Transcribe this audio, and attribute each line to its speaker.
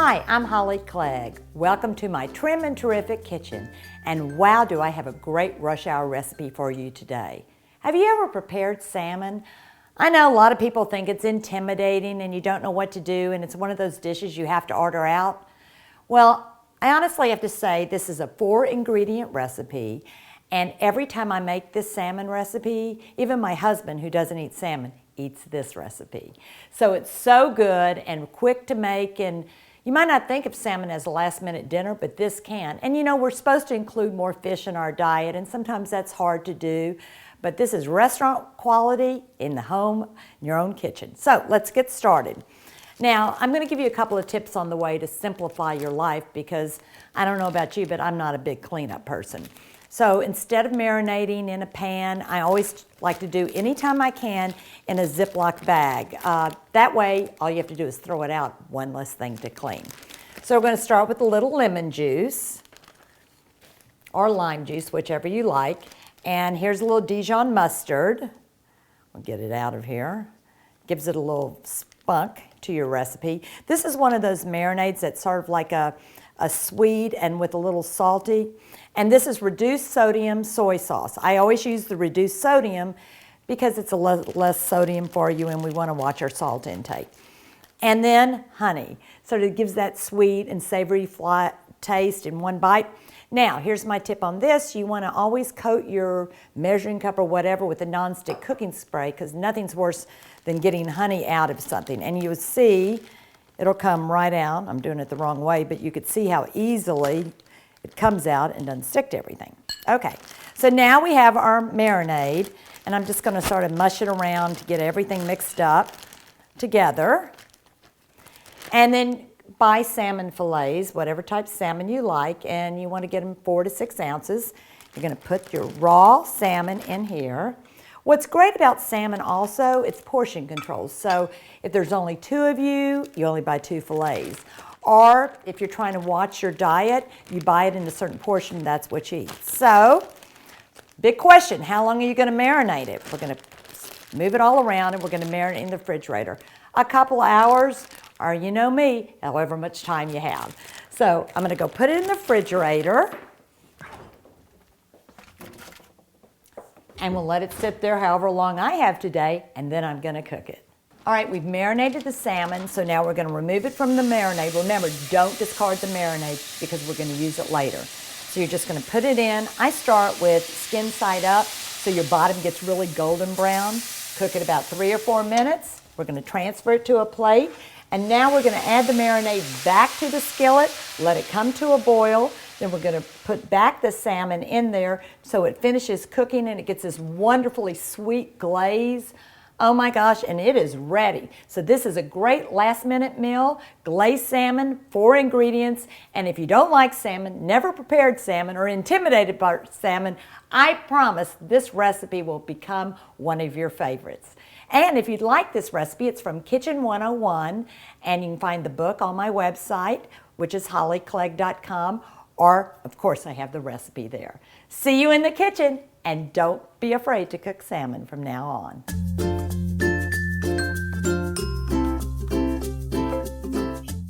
Speaker 1: Hi, I'm Holly Clegg. Welcome to my trim and terrific kitchen. And wow, do I have a great rush hour recipe for you today. Have you ever prepared salmon? I know a lot of people think it's intimidating and you don't know what to do and it's one of those dishes you have to order out. Well, I honestly have to say this is a 4-ingredient recipe, and every time I make this salmon recipe, even my husband who doesn't eat salmon eats this recipe. So it's so good and quick to make, and you might not think of salmon as a last-minute dinner, but this can. And you know, we're supposed to include more fish in our diet, and sometimes that's hard to do. But this is restaurant quality in the home, in your own kitchen. So let's get started. Now, I'm going to give you a couple of tips on the way to simplify your life because I don't know about you, but I'm not a big cleanup person. So instead of marinating in a pan, I always like to do anytime I can in a Ziploc bag. That way, all you have to do is throw it out, one less thing to clean. So we're going to start with a little lemon juice or lime juice, whichever you like. And here's a little Dijon mustard. We'll get it out of here. Gives it a little spunk to your recipe. This is one of those marinades that's sort of like a sweet and with a little salty. And this is reduced sodium soy sauce. I always use the reduced sodium because it's a less sodium for you and we want to watch our salt intake. And then honey. So it gives that sweet and savory taste in one bite. Now, here's my tip on this. You want to always coat your measuring cup or whatever with a nonstick cooking spray because nothing's worse than getting honey out of something. And you'll see it'll come right out. I'm doing it the wrong way, but you could see how easily it comes out and doesn't stick to everything. Okay, so now we have our marinade, and I'm just going to sort of mush it around to get everything mixed up together. And then buy salmon fillets, whatever type of salmon you like, and you want to get them 4 to 6 ounces. You're going to put your raw salmon in here. What's great about salmon also, it's portion control. So if there's only 2 of you, you only buy 2 fillets. Or if you're trying to watch your diet, you buy it in a certain portion, that's what you eat. So, big question, how long are you going to marinate it? We're going to move it all around and we're going to marinate it in the refrigerator. A couple hours, or you know me, however much time you have. So I'm going to go put it in the refrigerator. And we'll let it sit there however long I have today, and then I'm going to cook it. All right, we've marinated the salmon, so now we're going to remove it from the marinade. Remember, don't discard the marinade because we're going to use it later. So you're just going to put it in. I start with skin side up, so your bottom gets really golden brown. Cook it about 3 or 4 minutes. We're going to transfer it to a plate. And now we're going to add the marinade back to the skillet, let it come to a boil. Then we're going to put back the salmon in there so it finishes cooking and it gets this wonderfully sweet glaze. Oh my gosh, and it is ready. So this is a great last-minute meal, glazed salmon, 4 ingredients. And if you don't like salmon, never prepared salmon, or intimidated by salmon, I promise this recipe will become one of your favorites. And if you'd like this recipe, it's from Kitchen 101, and you can find the book on my website, which is hollyclegg.com, or, of course, I have the recipe there. See you in the kitchen, and don't be afraid to cook salmon from now on.